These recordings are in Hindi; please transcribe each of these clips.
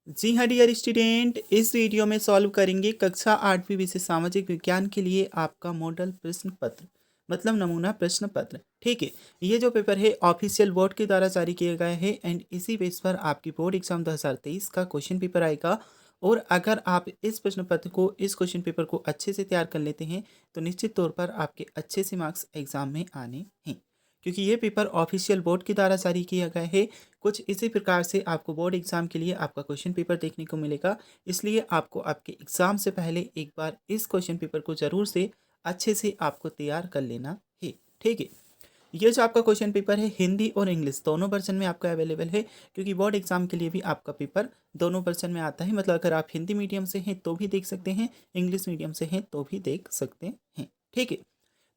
जी हाँ डियर स्टूडेंट, इस वीडियो में सॉल्व करेंगे कक्षा 8वीं विषय सामाजिक विज्ञान के लिए आपका मॉडल प्रश्न पत्र मतलब नमूना प्रश्न पत्र। ठीक है, ये जो पेपर है ऑफिशियल बोर्ड के द्वारा जारी किया गया है एंड इसी बेस पर आपकी बोर्ड एग्जाम 2023 का क्वेश्चन पेपर आएगा। और अगर आप इस प्रश्न पत्र को इस क्वेश्चन पेपर को अच्छे से तैयार कर लेते हैं तो निश्चित तौर पर आपके अच्छे से मार्क्स एग्जाम में आने हैं, क्योंकि ये पेपर ऑफिशियल बोर्ड के द्वारा जारी किया गया है। कुछ इसी प्रकार से आपको बोर्ड एग्ज़ाम के लिए आपका क्वेश्चन पेपर देखने को मिलेगा। इसलिए आपको आपके एग्ज़ाम से पहले एक बार इस क्वेश्चन पेपर को ज़रूर से अच्छे से आपको तैयार कर लेना है। ठीक है, ये जो आपका क्वेश्चन पेपर है हिंदी और इंग्लिश दोनों वर्जन में आपका अवेलेबल है, क्योंकि बोर्ड एग्जाम के लिए भी आपका पेपर दोनों वर्जन में आता है। मतलब अगर आप हिंदी मीडियम से हैं तो भी देख सकते हैं, इंग्लिश मीडियम से हैं तो भी देख सकते हैं। ठीक है,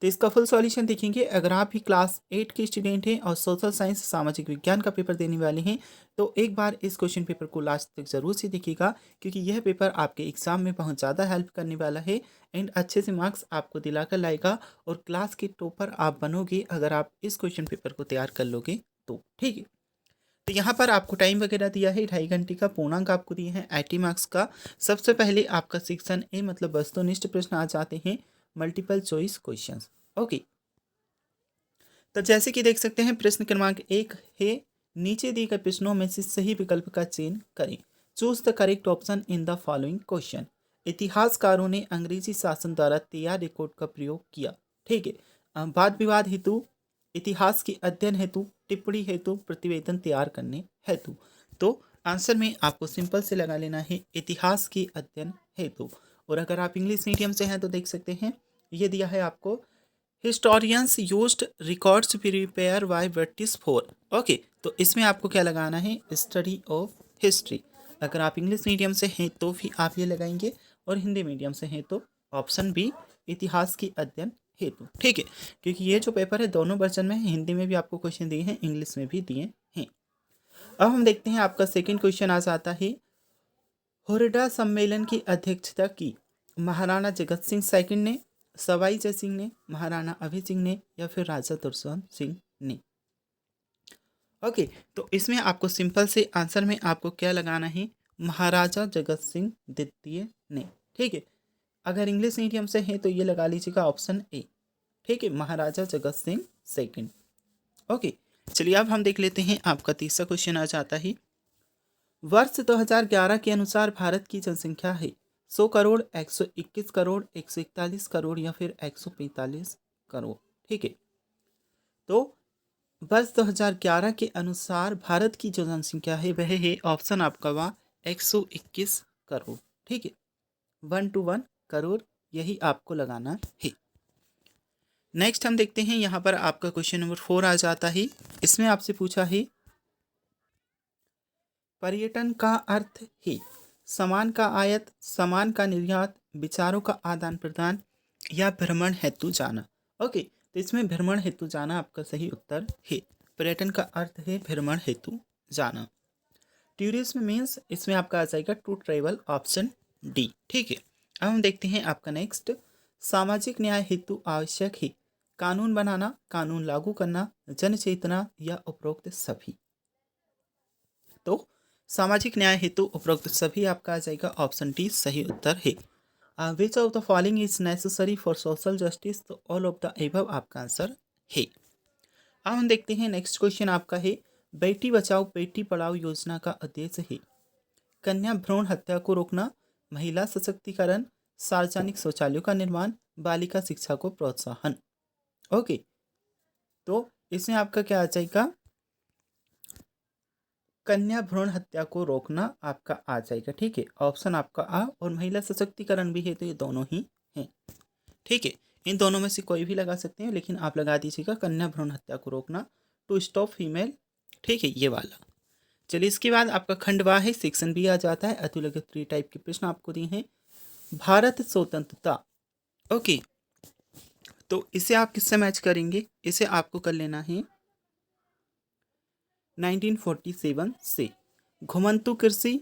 तो इसका फुल सॉल्यूशन देखेंगे। अगर आप भी क्लास 8 के स्टूडेंट हैं और सोशल साइंस सामाजिक विज्ञान का पेपर देने वाले हैं तो एक बार इस क्वेश्चन पेपर को लास्ट तक ज़रूर से देखिएगा, क्योंकि यह पेपर आपके एग्ज़ाम में बहुत ज़्यादा हेल्प करने वाला है एंड अच्छे से मार्क्स आपको दिला कर लाएगा और क्लास के टॉपर आप बनोगे अगर आप इस क्वेश्चन पेपर को तैयार कर लोगे तो। ठीक है, तो यहाँ पर आपको टाइम वगैरह दिया है 2.5 घंटे का, पूर्णांक आपको दिए हैं 80 मार्क्स का। सबसे पहले आपका सेक्शन ए मतलब वस्तुनिष्ठ प्रश्न आ जाते हैं, मल्टीपल चॉइस क्वेश्चंस। ओके, तो जैसे कि देख सकते हैं प्रश्न क्रमांक 1 है, नीचे दिए गए प्रश्नों में से सही विकल्प का चयन करें। Choose the correct option in the following question. इतिहासकारों ने अंग्रेजी शासन द्वारा तैयार रिकॉर्ड का प्रयोग किया। ठीक है, वाद विवाद हेतु, इतिहास के अध्ययन हेतु, टिप्पणी हेतु, प्रतिवेदन तैयार करने हेतु। तो आंसर में आपको सिंपल से लगा लेना है इतिहास के अध्ययन हेतु। और अगर आप इंग्लिश मीडियम से हैं तो देख सकते हैं ये दिया है आपको, historians used records prepare by British four. Okay, तो इसमें आपको क्या लगाना है, स्टडी ऑफ हिस्ट्री। अगर आप इंग्लिश मीडियम से हैं तो भी आप ये लगाएंगे और हिंदी मीडियम से हैं तो ऑप्शन बी इतिहास की अध्ययन हेतु। ठीक है, क्योंकि ये जो पेपर है दोनों वर्जन में है, हिंदी में भी आपको क्वेश्चन दिए हैं, इंग्लिश में भी दिए हैं। अब हम देखते हैं आपका सेकेंड क्वेश्चन आ जाता है, हुरडा सम्मेलन की अध्यक्षता की महाराणा जगत सिंह सेकंड ने, सवाई जय सिंह ने, महाराणा अभय सिंह ने या फिर राजा दुर्योधन सिंह ने। ओके, तो इसमें आपको सिंपल से आंसर में आपको क्या लगाना है, महाराजा जगत सिंह द्वितीय ने। ठीक है, अगर इंग्लिश मीडियम से है तो ये लगा लीजिएगा ऑप्शन ए। ठीक है, महाराजा जगत सिंह सेकंड। ओके, चलिए अब हम देख लेते हैं आपका तीसरा क्वेश्चन आ जाता है, वर्ष 2011 के अनुसार भारत की जनसंख्या है 100 करोड़, 121 करोड़, 141 करोड़ या फिर 145 करोड़। ठीक है, तो वर्ष 2011 के अनुसार भारत की जो जनसंख्या है वह है ऑप्शन आपका वह 121 करोड़। ठीक है, 1 to 1 करोड़, यही आपको लगाना है। नेक्स्ट हम देखते हैं, यहाँ पर आपका क्वेश्चन नंबर 4 आ जाता है। इसमें आपसे पूछा है, पर्यटन का अर्थ है सामान का आयात, सामान का निर्यात, विचारों का आदान प्रदान या भ्रमण हेतु जाना। ओके, तो इसमें भ्रमण हेतु जाना आपका सही उत्तर है। पर्यटन का अर्थ है भ्रमण हेतु जाना। टूरिज्म मीन्स इसमें आपका आ जाएगा टू ट्रेवल, ऑप्शन डी। ठीक है, अब हम देखते हैं आपका नेक्स्ट, सामाजिक न्याय हेतु आवश्यक है कानून बनाना, कानून लागू करना, जन चेतना या उपरोक्त सभी। तो सामाजिक न्याय हेतु उपरोक्त सभी आपका आ जाएगा ऑप्शन डी सही उत्तर है। Which of the following is necessary for social justice, तो ऑल ऑफ द एबव आपका आंसर है। अब हम देखते हैं नेक्स्ट क्वेश्चन आपका है, बेटी बचाओ बेटी पढ़ाओ योजना का उद्देश्य है कन्या भ्रूण हत्या को रोकना, महिला सशक्तिकरण, सार्वजनिक शौचालयों का निर्माण, बालिका शिक्षा को प्रोत्साहन। ओके, तो इसमें आपका क्या आ जाएगा, कन्या भ्रूण हत्या को रोकना आपका आ जाएगा। ठीक है, ऑप्शन आपका आ, और महिला सशक्तिकरण भी है तो ये दोनों ही हैं। ठीक है, इन दोनों में से कोई भी लगा सकते हैं, लेकिन आप लगा दीजिएगा कन्या भ्रूण हत्या को रोकना, टू स्टॉप फीमेल। ठीक है, ये वाला। चलिए इसके बाद आपका खंडवा है, सेक्शन बी आ जाता है। अतुलग्न 3 टाइप के प्रश्न आपको दिए हैं, भारत स्वतंत्रता। ओके, तो इसे आप किससे मैच करेंगे, इसे आपको कर लेना है 1947 से। घुमंतु कृषि,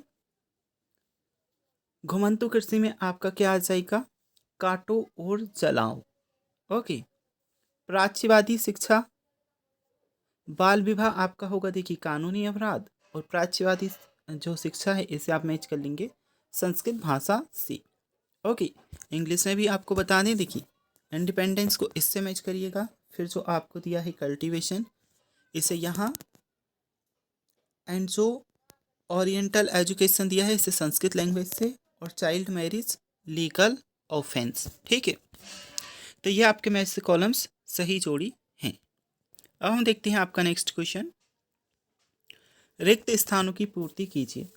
घुमंतु कृषि में आपका क्या आ जाएगा, काटो और जलाओ। ओके, प्राच्यवादी शिक्षा, बाल विवाह आपका होगा देखिए कानूनी अपराध, और प्राच्यवादी जो शिक्षा है इसे आप मैच कर लेंगे संस्कृत भाषा से। ओके, इंग्लिश में भी आपको बता दें, देखिए इंडिपेंडेंस को इससे मैच करिएगा, फिर जो आपको दिया है कल्टीवेशन इसे यहाँ, एंड जो ओरिएंटल एजुकेशन दिया है इसे संस्कृत लैंग्वेज से, और चाइल्ड मैरिज लीगल ऑफेंस। ठीक है, तो ये आपके मैच से कॉलम्स सही जोड़ी हैं। अब हम देखते हैं आपका नेक्स्ट क्वेश्चन। रिक्त स्थानों की पूर्ति कीजिए।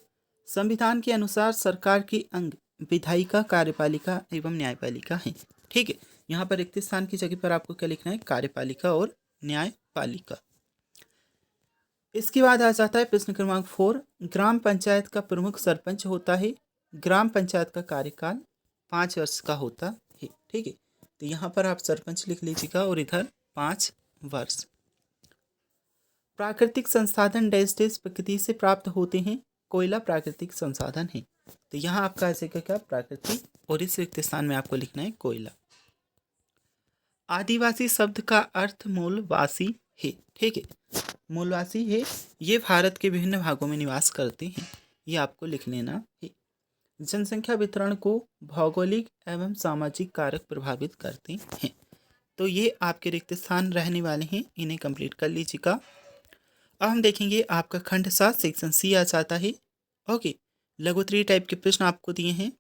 संविधान के अनुसार सरकार के अंग विधायिका, कार्यपालिका एवं न्यायपालिका हैं। ठीक है, यहाँ पर रिक्त स्थान की जगह पर आपको क्या लिखना है, कार्यपालिका और न्यायपालिका। इसके बाद आ जाता है प्रश्न क्रमांक 4। ग्राम पंचायत का प्रमुख सरपंच होता है। ग्राम पंचायत का कार्यकाल 5 वर्ष का होता है। ठीक है, तो यहाँ पर आप सरपंच लिख लीजिएगा और इधर 5 वर्ष। प्राकृतिक संसाधन डैश डैश प्रकृति से प्राप्त होते हैं। कोयला प्राकृतिक संसाधन है, तो यहाँ आपका ऐसे क्या प्राकृतिक, और इस रिक्त स्थान में आपको लिखना है कोयला। आदिवासी शब्द का अर्थ मूलवासी है। ठीक है, मूलवासी है, ये भारत के विभिन्न भागों में निवास करते हैं, ये आपको लिख लेना है। जनसंख्या वितरण को भौगोलिक एवं सामाजिक कारक प्रभावित करते हैं, तो ये आपके रिक्त स्थान रहने वाले हैं, इन्हें कंप्लीट कर लीजिएगा। अब हम देखेंगे आपका खंड 7 सेक्शन सी आ जाता है। ओके, लघुत्तरीय टाइप के प्रश्न आपको दिए हैं।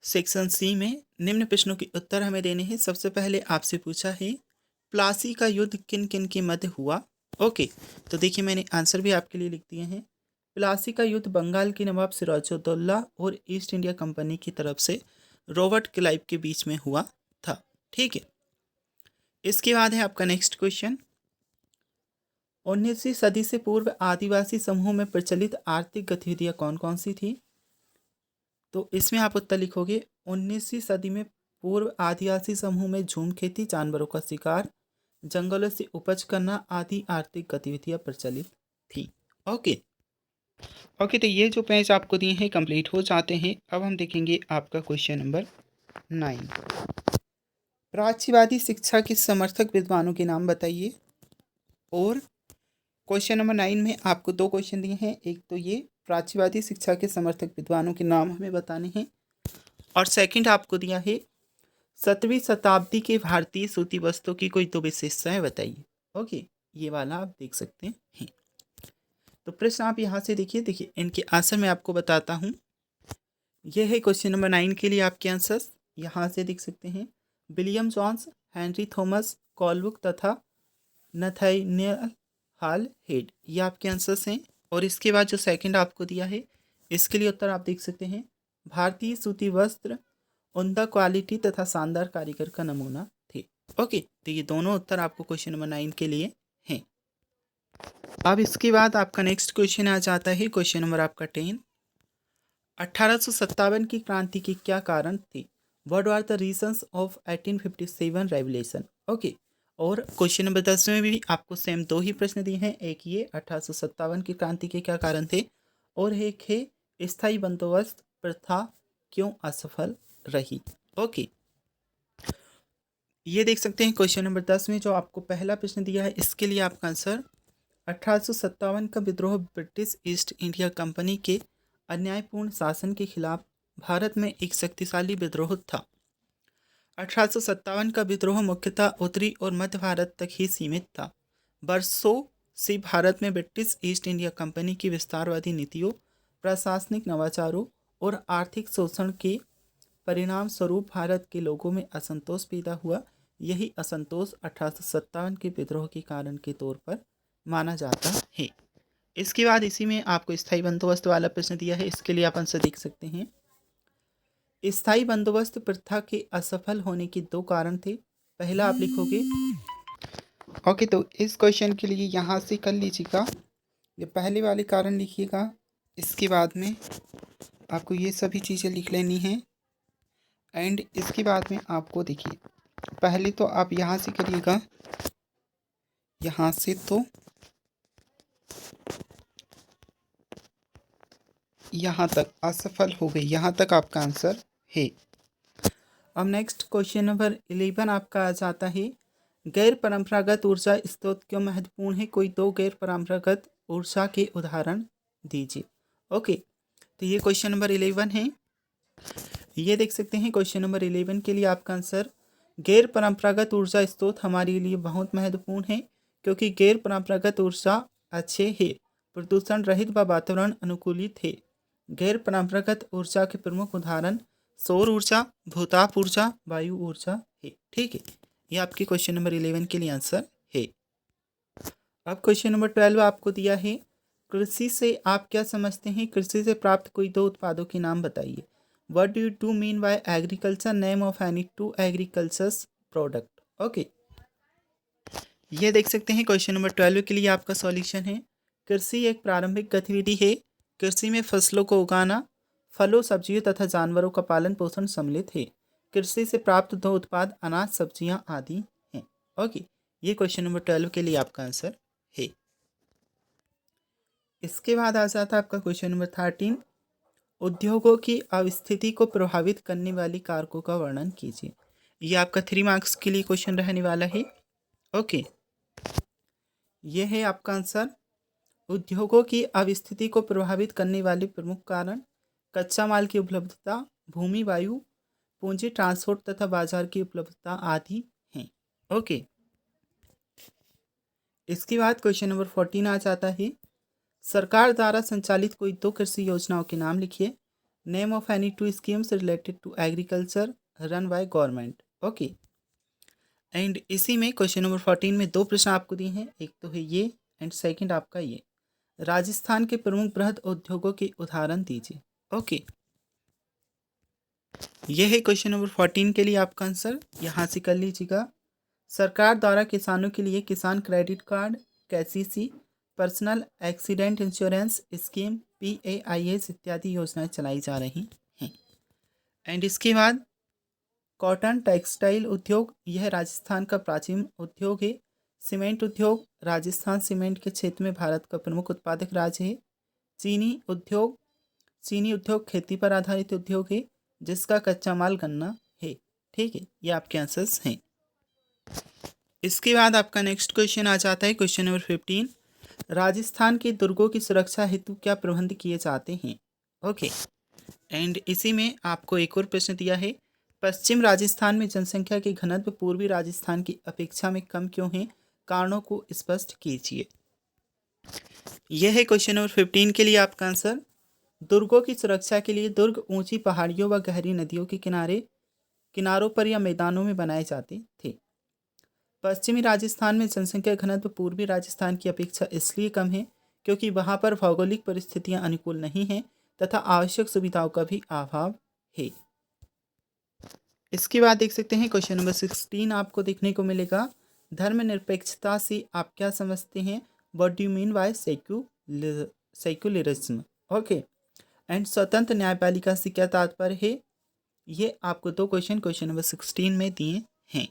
सेक्शन सी में निम्न प्रश्नों के उत्तर हमें देने हैं। सबसे पहले आपसे पूछा है प्लासी का युद्ध किन किन के मध्य हुआ। ओके, तो देखिए मैंने आंसर भी आपके लिए लिख दिए हैं। प्लासी का युद्ध बंगाल के नवाब सिराजुद्दौला और ईस्ट इंडिया कंपनी की तरफ से रॉबर्ट क्लाइव के बीच में हुआ था। ठीक है, इसके बाद है आपका नेक्स्ट क्वेश्चन। 19वीं सदी से पूर्व आदिवासी समूह में प्रचलित आर्थिक गतिविधियां कौन कौन सी थी। तो इसमें आप उत्तर लिखोगे 19वीं सदी में पूर्व आदिवासी समूह में झूम खेती, जानवरों का शिकार, जंगलों से उपज करना आदि आर्थिक गतिविधियां प्रचलित थी। ओके ओके, तो ये जो पेज आपको दिए हैं कंप्लीट हो जाते हैं। अब हम देखेंगे आपका क्वेश्चन नंबर 9। प्राच्यवादी शिक्षा के समर्थक विद्वानों के नाम बताइए। और क्वेश्चन नंबर 9 में आपको 2 क्वेश्चन दिए हैं। एक तो ये प्राच्यवादी शिक्षा के समर्थक विद्वानों के नाम हमें बताने हैं, और सेकंड आपको दिया है 7वीं शताब्दी के भारतीय सूती वस्त्रों की कोई 2 विशेषताएं बताइए। ओके, ये वाला आप देख सकते हैं। तो प्रश्न आप यहाँ से देखिए इनके आंसर मैं आपको बताता हूँ। यह है क्वेश्चन नंबर 9 के लिए आपके आंसर्स, यहाँ से देख सकते हैं। विलियम जॉन्स, हेनरी थॉमस, कॉलबुक तथा नथानियल हाल हेड, ये आपके आंसर्स हैं। और इसके बाद जो सेकंड आपको दिया है इसके लिए उत्तर आप देख सकते हैं। भारतीय सूती वस्त्र उम्दा क्वालिटी तथा शानदार कारीगर का नमूना थे। ओके, तो ये दोनों उत्तर आपको क्वेश्चन नंबर 9 के लिए हैं। अब इसके बाद आपका नेक्स्ट क्वेश्चन आ जाता है क्वेश्चन नंबर आपका 10। 1857 की क्रांति के क्या कारण थे। What are the reasons of 1857 revolution. Okay, और क्वेश्चन नंबर 10 में भी आपको सेम 2 ही प्रश्न दिए हैं। एक ये 1857 की क्रांति के क्या कारण थे, और एक है स्थायी बंदोबस्त प्रथा क्यों असफल रही। ओके, ये देख सकते हैं क्वेश्चन नंबर 10 में जो आपको पहला प्रश्न दिया है इसके लिए आपका आंसर 1857 का विद्रोह ब्रिटिश ईस्ट इंडिया कंपनी के अन्यायपूर्ण शासन के खिलाफ भारत में एक शक्तिशाली विद्रोह था। 1857 का विद्रोह मुख्यतः उत्तरी और मध्य भारत तक ही सीमित था। वर्षों से भारत में ब्रिटिश ईस्ट इंडिया कंपनी की विस्तारवादी नीतियों, प्रशासनिक नवाचारों और आर्थिक शोषण के परिणाम स्वरूप भारत के लोगों में असंतोष पैदा हुआ। यही असंतोष 1857 के विद्रोह के कारण के तौर पर माना जाता है। इसके बाद इसी में आपको स्थायी बंदोबस्त वाला प्रश्न दिया है, इसके लिए आप आंसर देख सकते हैं। स्थायी बंदोबस्त प्रथा के असफल होने के 2 कारण थे। पहला आप लिखोगे, ओके, तो इस क्वेश्चन के लिए यहाँ से कर लीजिएगा, ये पहले वाले कारण लिखिएगा। इसके बाद में आपको ये सभी चीज़ें लिख लेनी हैं, एंड इसके बाद में आपको देखिए पहले तो आप यहाँ से करिएगा, यहाँ से तो यहाँ तक असफल हो गई, यहाँ तक आपका आंसर है। अब नेक्स्ट क्वेश्चन नंबर 11 आपका आ जाता है, गैर परंपरागत ऊर्जा स्रोत क्यों महत्वपूर्ण है। कोई 2 गैर परंपरागत ऊर्जा के उदाहरण दीजिए। ओके, तो ये क्वेश्चन नंबर 11 है। ये देख सकते हैं क्वेश्चन नंबर 11 के लिए आपका आंसर, गैर परंपरागत ऊर्जा स्रोत हमारे लिए बहुत महत्वपूर्ण है क्योंकि गैर परंपरागत ऊर्जा अच्छे है, प्रदूषण रहित व वातावरण अनुकूलित है। गैर परंपरागत ऊर्जा के प्रमुख उदाहरण सौर ऊर्जा, भूताप ऊर्जा, वायु ऊर्जा है। ठीक है, ये आपके क्वेश्चन नंबर 11 के लिए आंसर है। अब क्वेश्चन नंबर 12 आपको दिया है, कृषि से आप क्या समझते हैं? कृषि से प्राप्त कोई दो उत्पादों के नाम बताइए। What do you mean by agriculture? Name of any to agricultures product. Okay, ये देख सकते हैं क्वेश्चन नंबर 12 के लिए आपका सॉल्यूशन है, कृषि एक प्रारंभिक गतिविधि है। कृषि में फसलों को उगाना, फलों, सब्जियों तथा जानवरों का पालन पोषण सम्मिलित है। कृषि से प्राप्त दो उत्पाद अनाज, सब्जियां आदि हैं। ओके, ये क्वेश्चन नंबर 12 के लिए आपका आंसर है। इसके बाद आ जाता है आपका क्वेश्चन नंबर 13, उद्योगों की अवस्थिति को प्रभावित करने वाली कारकों का वर्णन कीजिए। ये आपका 3 मार्क्स के लिए क्वेश्चन रहने वाला है। ओके, ये है आपका आंसर, उद्योगों की अवस्थिति को प्रभावित करने वाले प्रमुख कारण कच्चा माल की उपलब्धता, भूमि, वायु, पूंजी, ट्रांसपोर्ट तथा बाजार की उपलब्धता आदि हैं। ओके, इसके बाद क्वेश्चन नंबर 14 आ जाता है, सरकार द्वारा संचालित कोई दो कृषि योजनाओं के नाम लिखिए। Name of any two schemes related to agriculture run by government. Okay, and इसी में क्वेश्चन नंबर 14 में दो प्रश्न आपको दिए हैं, एक तो है ये एंड सेकंड आपका ये, राजस्थान के प्रमुख बृहद उद्योगों के उदाहरण दीजिए। ओके, ये है क्वेश्चन नंबर 14 के लिए आपका आंसर, यहाँ से कर लीजिएगा। सरकार द्वारा किसानों के लिए किसान credit card, KCC, personal accident insurance scheme, PAIS इत्यादि योजनाएं चलाई जा रही हैं। एंड इसके बाद कॉटन टेक्सटाइल उद्योग, यह राजस्थान का प्राचीन उद्योग है। सीमेंट उद्योग, राजस्थान सीमेंट के क्षेत्र में भारत का प्रमुख उत्पादक राज्य है। चीनी उद्योग खेती पर आधारित उद्योग है जिसका कच्चा माल गन्ना है। ठीक है, ये आपके आंसर्स हैं। इसके बाद आपका नेक्स्ट क्वेश्चन आ जाता है क्वेश्चन नंबर 15, राजस्थान के दुर्गों की सुरक्षा हेतु क्या प्रबंध किए जाते हैं। ओके, एंड इसी में आपको एक और प्रश्न दिया है, पश्चिम राजस्थान में जनसंख्या की घनत्व पूर्वी राजस्थान की अपेक्षा में कम क्यों है, कारणों को स्पष्ट कीजिए। यह है क्वेश्चन नंबर 15 के लिए आपका आंसर, दुर्गों की सुरक्षा के लिए दुर्ग ऊंची पहाड़ियों व गहरी नदियों के किनारों पर या मैदानों में बनाए जाते थे। पश्चिमी राजस्थान में जनसंख्या घनत्व पूर्वी राजस्थान की अपेक्षा इसलिए कम है क्योंकि वहां पर भौगोलिक परिस्थितियां अनुकूल नहीं हैं तथा आवश्यक सुविधाओं का भी अभाव है। इसके बाद देख सकते हैं क्वेश्चन नंबर 16 आपको देखने को मिलेगा, धर्मनिरपेक्षता से आप क्या समझते हैं। What do you mean by secularism. Okay, and स्वतंत्र न्यायपालिका से क्या तात्पर्य है। ये आपको दो क्वेश्चन नंबर 16 में दिए हैं।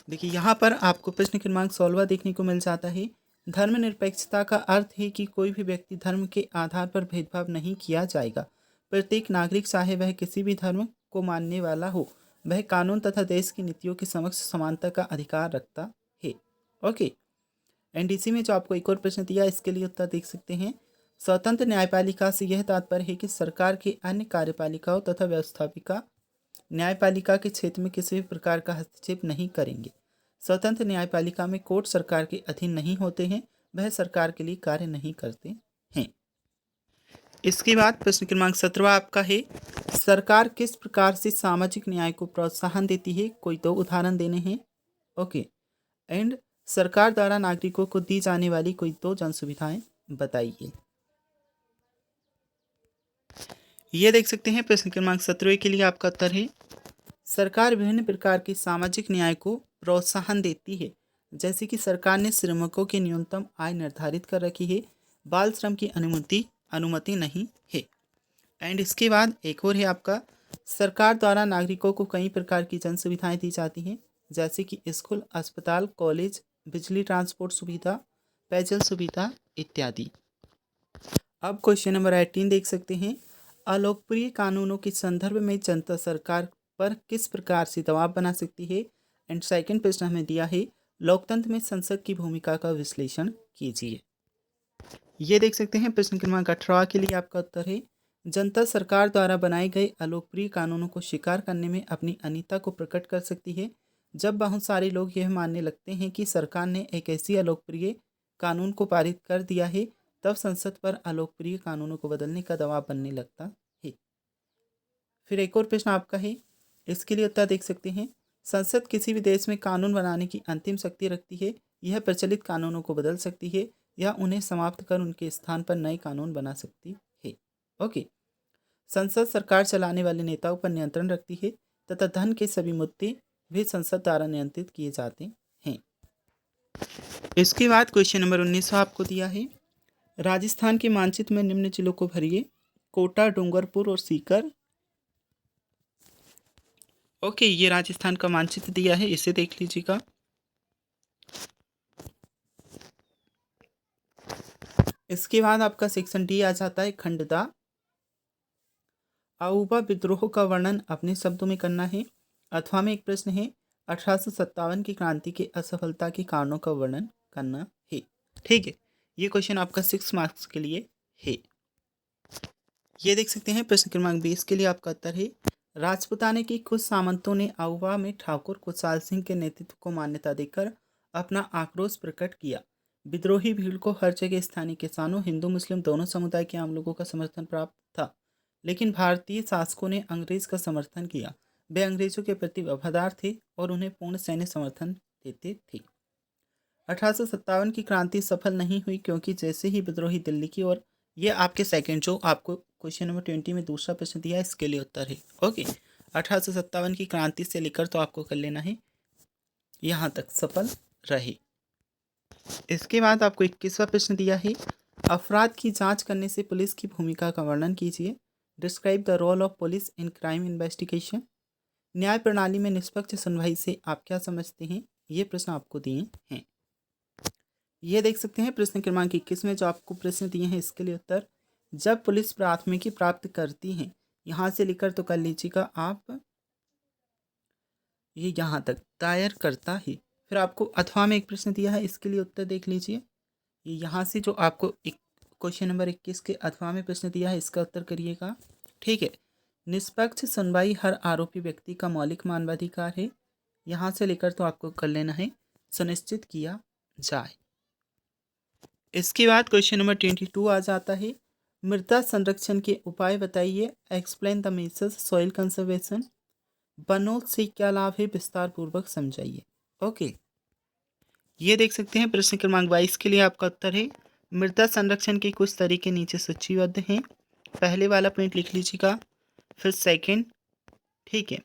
देखिए यहाँ पर आपको प्रश्न क्रमांक 16 देखने को मिल जाता है, धर्मनिरपेक्षता का अर्थ है कि कोई भी व्यक्ति धर्म के आधार पर भेदभाव नहीं किया जाएगा। प्रत्येक नागरिक चाहे वह किसी भी धर्म को मानने वाला हो, वह कानून तथा देश की नीतियों के समक्ष समानता का अधिकार रखता है। ओके, एंड इसी में जो आपको एक और प्रश्न दिया इसके लिए उत्तर देख सकते हैं, स्वतंत्र न्यायपालिका से यह तात्पर्य है कि सरकार की अन्य कार्यपालिकाओं तथा व्यवस्थापिका न्यायपालिका के क्षेत्र में किसी भी प्रकार का हस्तक्षेप नहीं करेंगे। स्वतंत्र न्यायपालिका में कोर्ट सरकार के अधीन नहीं होते हैं, वह सरकार के लिए कार्य नहीं करते हैं। इसके बाद प्रश्न क्रमांक 17 आपका है, सरकार किस प्रकार से सामाजिक न्याय को प्रोत्साहन देती है, कोई दो उदाहरण देने हैं। ओके, एंड सरकार द्वारा नागरिकों को दी जाने वाली कोई दो जन सुविधाएं बताइए। ये देख सकते हैं प्रश्न क्रमांक 17 के लिए आपका उत्तर है, सरकार विभिन्न प्रकार के सामाजिक न्याय को प्रोत्साहन देती है, जैसे कि सरकार ने श्रमिकों की न्यूनतम आय निर्धारित कर रखी है, बाल श्रम की अनुमति नहीं है। एंड इसके बाद एक और है आपका, सरकार द्वारा नागरिकों को कई प्रकार की जन सुविधाएं दी जाती हैं, जैसे कि स्कूल, अस्पताल, कॉलेज, बिजली, ट्रांसपोर्ट सुविधा, पेयजल सुविधा इत्यादि। अब क्वेश्चन नंबर 18 देख सकते हैं, अलोकप्रिय कानूनों के संदर्भ में जनता सरकार पर किस प्रकार से दबाव बना सकती है। एंड सेकंड प्रश्न हमें दिया है, लोकतंत्र में संसद की भूमिका का विश्लेषण कीजिए। ये देख सकते हैं प्रश्न क्रमांक 18 के लिए आपका उत्तर है जनता सरकार द्वारा बनाए गए अलोकप्रिय कानूनों को स्वीकार करने में अपनी अनिता को प्रकट कर सकती है जब बहुत सारे लोग यह मानने लगते हैं कि सरकार ने एक ऐसी अलोकप्रिय कानून को पारित कर दिया है तब संसद पर अलोकप्रिय कानूनों को बदलने का दबाव बनने लगता है। फिर एक और प्रश्न आपका है, इसके लिए उत्तर देख सकते हैं संसद किसी भी देश में कानून बनाने की अंतिम शक्ति रखती है। यह प्रचलित कानूनों को बदल सकती है या उन्हें समाप्त कर उनके स्थान पर नए कानून बना सकती है। ओके। संसद सरकार चलाने वाले नेताओं पर नियंत्रण रखती है तथा धन के सभी मुद्दे भी संसद द्वारा नियंत्रित किए जाते हैं। इसके बाद क्वेश्चन नंबर 19 आपको दिया है राजस्थान के मानचित्र में निम्न जिलों को भरिए कोटा, डूंगरपुर और सीकर। ओके, ये राजस्थान का मानचित्र दिया है, इसे देख लीजिएगा। इसके बाद आपका सेक्शन डी आ जाता है खंडदा। आउबा विद्रोह का वर्णन अपने शब्दों में करना है। अथवा में एक प्रश्न है 1857 की क्रांति के असफलता के कारणों का वर्णन करना है। ठीक है, ये क्वेश्चन आपका 6 मार्क्स के लिए है। ये देख सकते हैं प्रश्न क्रमांक 20 के लिए आपका उत्तर है राजपुताने की कुछ सामंतों ने आउवा में ठाकुर कुशाल सिंह के नेतृत्व को मान्यता देकर अपना आक्रोश प्रकट किया। विद्रोही भीड़ को हर जगह स्थानीय किसानों, हिंदू मुस्लिम दोनों समुदाय के आम लोगों का समर्थन प्राप्त था, लेकिन भारतीय शासकों ने अंग्रेज का समर्थन किया। वे अंग्रेजों के प्रति वफादार थे और उन्हें पूर्ण सैन्य समर्थन देते थे। 1857 की क्रांति सफल नहीं हुई क्योंकि जैसे ही विद्रोही दिल्ली की ओर, ये आपके सेकंड जो आपको क्वेश्चन नंबर 20 में दूसरा प्रश्न दिया है, इसके लिए उत्तर है। ओके, 1857 की क्रांति से लेकर तो आपको कर लेना है यहाँ तक सफल रहे। इसके बाद आपको 21वां प्रश्न दिया है अपराध की जांच करने से पुलिस की भूमिका का वर्णन कीजिए। Describe the role of police in crime investigation. न्याय प्रणाली में निष्पक्ष सुनवाई से आप क्या समझते हैं? ये प्रश्न आपको दिए हैं। ये देख सकते हैं प्रश्न क्रमांक 21 में जो आपको प्रश्न दिए हैं, इसके लिए उत्तर जब पुलिस प्राथमिकी प्राप्त करती है, यहाँ से लेकर तो कर लीजिएगा आप ये यहाँ तक दायर करता है। फिर आपको अथवा में एक प्रश्न दिया है, इसके लिए उत्तर देख लीजिए। ये यहाँ से जो आपको क्वेश्चन नंबर 21 के अथवा में प्रश्न दिया है, इसका उत्तर करिएगा। ठीक है, निष्पक्ष सुनवाई हर आरोपी व्यक्ति का मौलिक मानवाधिकार है। यहाँ से लेकर तो आपको कर लेना है सुनिश्चित किया जाए। इसके बाद क्वेश्चन नंबर 22 आ जाता है मृदा संरक्षण के उपाय बताइए। Explain the measures soil conservation. वनों से क्या लाभ है, विस्तार पूर्वक समझाइए। ओके, ये देख सकते हैं प्रश्न क्रमांक 22 के लिए आपका उत्तर है मृदा संरक्षण के कुछ तरीके नीचे सूचीबद्ध हैं। पहले वाला पॉइंट लिख लीजिएगा, फिर सेकंड, ठीक है,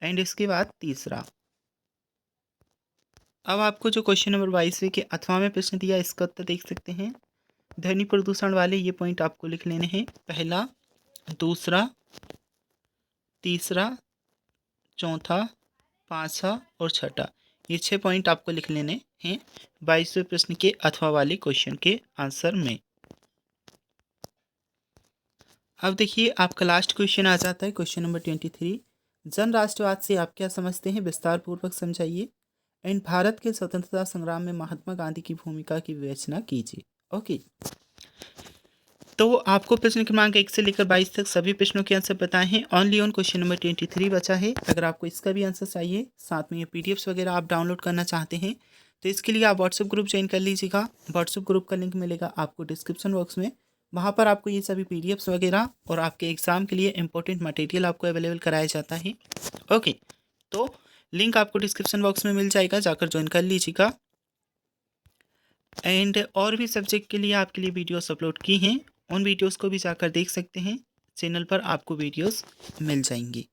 एंड इसके बाद तीसरा। अब आपको जो क्वेश्चन नंबर 22 के अथवा में प्रश्न दिया, इसका उत्तर देख सकते हैं। ध्वनि प्रदूषण वाले ये पॉइंट आपको लिख लेने हैं, पहला, दूसरा, तीसरा, चौथा, पाँचवा और छठा। ये 6 पॉइंट आपको लिख लेने हैं 22वें प्रश्न के अथवा वाले क्वेश्चन के आंसर में। अब देखिए आपका लास्ट क्वेश्चन आ जाता है क्वेश्चन नंबर 23। जन राष्ट्रवाद से आप क्या समझते हैं, विस्तार पूर्वक समझाइए। एंड भारत के स्वतंत्रता संग्राम में महात्मा गांधी की भूमिका की विवेचना कीजिए। ओके, तो आपको प्रश्न क्रमांक 1 से लेकर 22 तक सभी प्रश्नों के आंसर बताए हैं। ओनली ऑन क्वेश्चन नंबर 23 बचा है। अगर आपको इसका भी आंसर चाहिए, साथ में ये पीडीएफ्स वगैरह आप डाउनलोड करना चाहते हैं, तो इसके लिए आप व्हाट्सएप ग्रुप ज्वाइन कर लीजिएगा। व्हाट्सएप ग्रुप का लिंक मिलेगा आपको डिस्क्रिप्शन बॉक्स में। वहाँ पर आपको ये सभी पीडीएफ्स वगैरह और आपके एग्जाम के लिए इंपॉर्टेंट मटेरियल आपको अवेलेबल कराया जाता है। ओके, तो लिंक आपको डिस्क्रिप्शन बॉक्स में मिल जाएगा, जाकर ज्वाइन कर लीजिएगा। एंड और भी सब्जेक्ट के लिए आपके लिए वीडियोस अपलोड की हैं, उन वीडियोस को भी जाकर देख सकते हैं। चैनल पर आपको वीडियोस मिल जाएंगी।